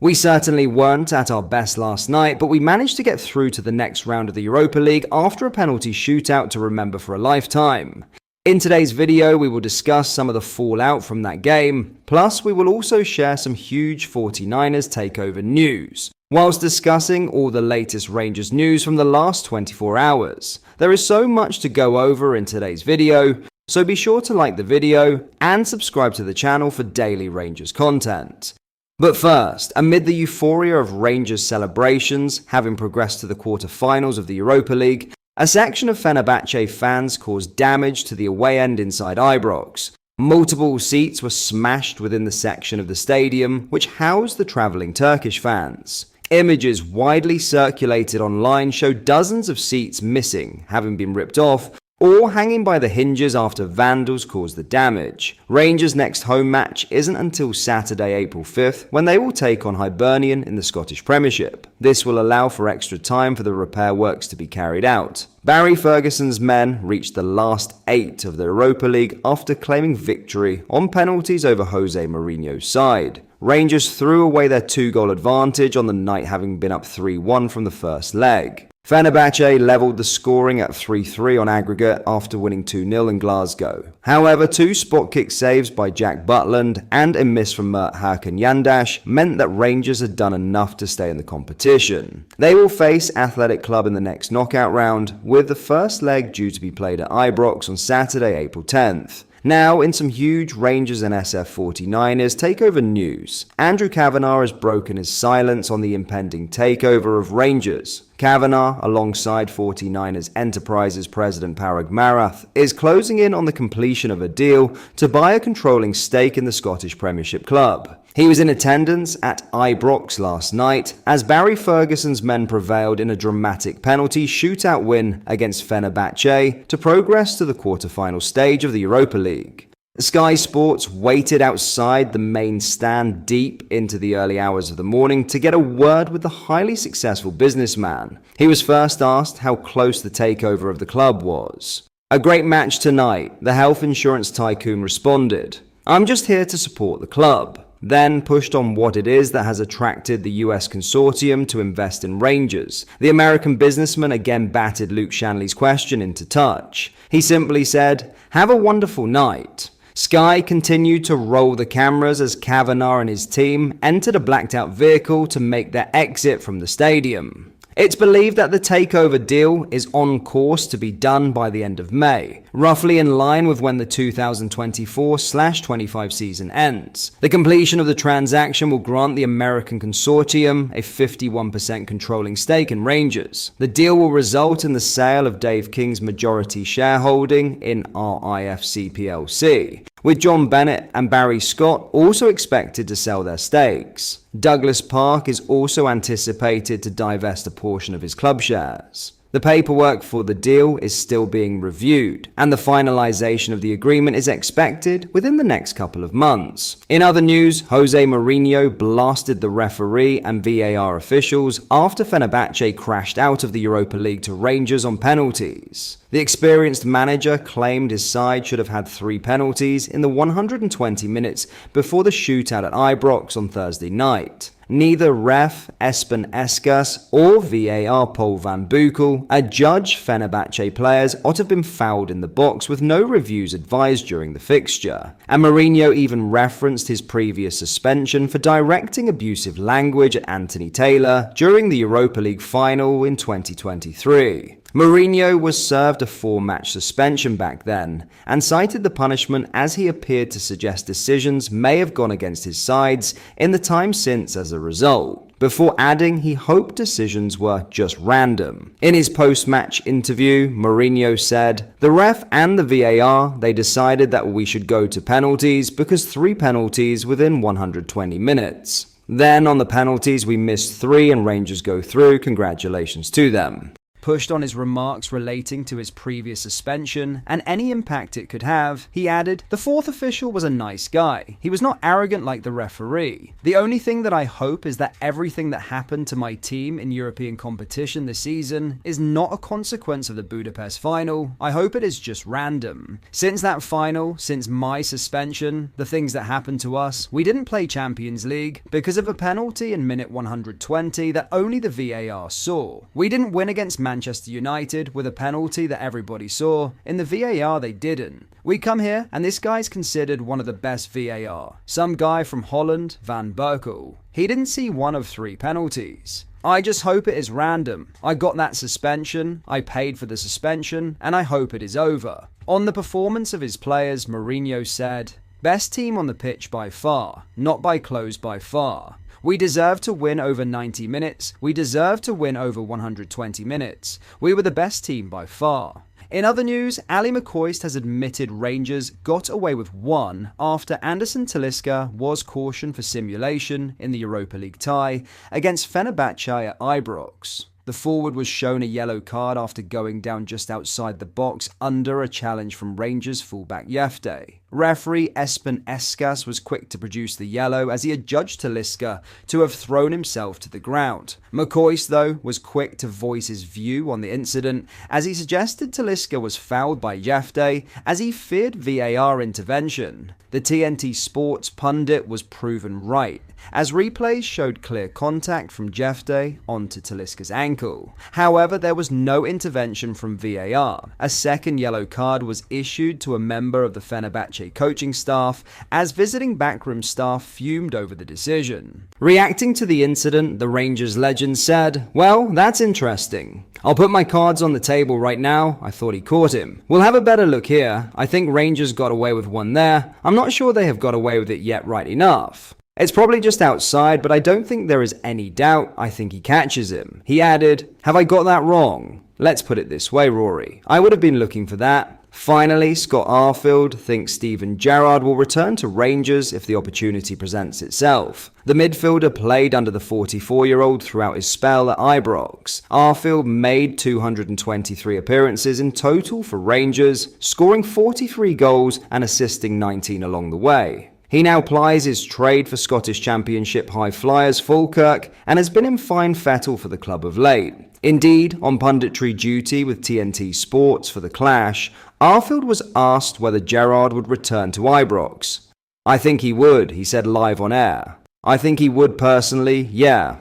We certainly weren't at our best last night, but we managed to get through to the next round of the Europa League after a penalty shootout to remember for a lifetime. In today's video, we will discuss some of the fallout from that game, plus we will also share some huge 49ers takeover news, whilst discussing all the latest Rangers news from the last 24 hours. There is so much to go over in today's video, so be sure to like the video and subscribe to the channel for daily Rangers content. But first, amid the euphoria of Rangers celebrations having progressed to the quarter-finals of the Europa League, a section of Fenerbahce fans caused damage to the away end inside Ibrox. Multiple seats were smashed within the section of the stadium which housed the travelling Turkish fans. Images widely circulated online show dozens of seats missing, having been ripped off, or hanging by the hinges after vandals caused the damage. Rangers' next home match isn't until Saturday, April 5th, when they will take on Hibernian in the Scottish Premiership. This will allow for extra time for the repair works to be carried out. Barry Ferguson's men reached the last 8 of the Europa League after claiming victory on penalties over Jose Mourinho's side. Rangers threw away their 2-goal advantage on the night, having been up 3-1 from the first leg. Fenerbahce levelled the scoring at 3-3 on aggregate after winning 2-0 in Glasgow. However, 2 spot kick saves by Jack Butland and a miss from Mert Hakan Yandash meant that Rangers had done enough to stay in the competition. They will face Athletic Club in the next knockout round, with the first leg due to be played at Ibrox on Saturday, April 10th. Now, in some huge Rangers and SF 49ers takeover news, Andrew Kavanagh has broken his silence on the impending takeover of Rangers. Kavanagh, alongside 49ers Enterprises president Parag Marath, is closing in on the completion of a deal to buy a controlling stake in the Scottish Premiership club. He was in attendance at Ibrox last night as Barry Ferguson's men prevailed in a dramatic penalty shootout win against Fenerbahce to progress to the quarter-final stage of the Europa League. Sky Sports waited outside the main stand deep into the early hours of the morning to get a word with the highly successful businessman. He was first asked how close the takeover of the club was. "A great match tonight," the health insurance tycoon responded. "I'm just here to support the club." Then pushed on what it is that has attracted the US consortium to invest in Rangers. The American businessman again batted Luke Shanley's question into touch. He simply said, "Have a wonderful night." Sky continued to roll the cameras as Kavanagh and his team entered a blacked-out vehicle to make their exit from the stadium. It's believed that the takeover deal is on course to be done by the end of May, roughly in line with when the 2024/25 season ends. The completion of the transaction will grant the American consortium a 51% controlling stake in Rangers. The deal will result in the sale of Dave King's majority shareholding in RIFC plc, with John Bennett and Barry Scott also expected to sell their stakes. Douglas Park is also anticipated to divest a portion of his club shares. The paperwork for the deal is still being reviewed, and the finalization of the agreement is expected within the next couple of months. In other news, Jose Mourinho blasted the referee and VAR officials after Fenerbahce crashed out of the Europa League to Rangers on penalties. The experienced manager claimed his side should have had 3 penalties in the 120 minutes before the shootout at Ibrox on Thursday night. Neither ref Espen Eskas or VAR Paul van Boekel adjudged Fenerbahce players ought to have been fouled in the box with no reviews advised during the fixture. And Mourinho even referenced his previous suspension for directing abusive language at Anthony Taylor during the Europa League final in 2023. Mourinho was served a 4-match suspension back then, and cited the punishment as he appeared to suggest decisions may have gone against his sides in the time since as a result, before adding he hoped decisions were just random. In his post-match interview, Mourinho said, "The ref and the VAR, they decided that we should go to penalties because 3 penalties within 120 minutes. Then on the penalties we missed 3 and Rangers go through, congratulations to them." Pushed on his remarks relating to his previous suspension and any impact it could have, he added, "The fourth official was a nice guy. He was not arrogant like the referee. The only thing that I hope is that everything that happened to my team in European competition this season is not a consequence of the Budapest final. I hope it is just random. Since that final, since my suspension, the things that happened to us, we didn't play Champions League because of a penalty in minute 120 that only the VAR saw. We didn't win against Manchester United with a penalty that everybody saw. In the VAR, they didn't. We come here, and this guy's considered one of the best VAR. Some guy from Holland, Van Berkel. He didn't see one of 3 penalties. I just hope it is random. I got that suspension, I paid for the suspension, and I hope it is over." On the performance of his players, Mourinho said, "Best team on the pitch by far, not by close by far. We deserve to win over 90 minutes. We deserve to win over 120 minutes. We were the best team by far." In other news, Ali McCoist has admitted Rangers got away with 1 after Anderson Talisca was cautioned for simulation in the Europa League tie against Fenerbahce at Ibrox. The forward was shown a yellow card after going down just outside the box under a challenge from Rangers fullback Jefte. Referee Espen Eskas was quick to produce the yellow as he had judged Talisca to have thrown himself to the ground. McCoist, though, was quick to voice his view on the incident as he suggested Talisca was fouled by Jefte as he feared VAR intervention. The TNT Sports pundit was proven right, as replays showed clear contact from Jefte onto Talisca's ankle. However, there was no intervention from VAR. A second yellow card was issued to a member of the Fenerbahce coaching staff as visiting backroom staff fumed over the decision. Reacting to the incident, the Rangers legend said, "Well, that's interesting. I'll put my cards on the table right now. I thought he caught him. We'll have a better look here. I think Rangers got away with 1 there. I'm not sure they have got away with it yet right enough. It's probably just outside, but I don't think there is any doubt. I think he catches him." He added, "Have I got that wrong? Let's put it this way, Rory. I would have been looking for that." Finally, Scott Arfield thinks Steven Gerrard will return to Rangers if the opportunity presents itself. The midfielder played under the 44-year-old throughout his spell at Ibrox. Arfield made 223 appearances in total for Rangers, scoring 43 goals and assisting 19 along the way. He now plies his trade for Scottish Championship high flyers Falkirk and has been in fine fettle for the club of late. Indeed, on punditry duty with TNT Sports for the clash, Arfield was asked whether Gerrard would return to Ibrox. "I think he would," he said live on air. "I think he would personally, yeah."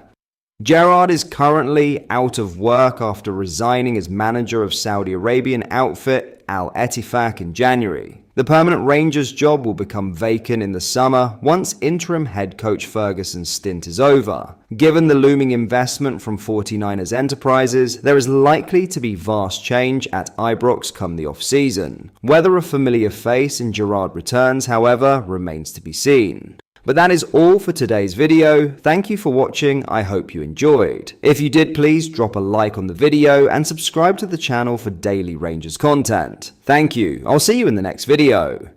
Gerrard is currently out of work after resigning as manager of Saudi Arabian outfit Al Ettifaq in January. The permanent Rangers job will become vacant in the summer once interim head coach Ferguson's stint is over. Given the looming investment from 49ers Enterprises, there is likely to be vast change at Ibrox come the off-season. Whether a familiar face in Gerrard returns, however, remains to be seen. But that is all for today's video. Thank you for watching. I hope you enjoyed. If you did, please drop a like on the video and subscribe to the channel for daily Rangers content. Thank you. I'll see you in the next video.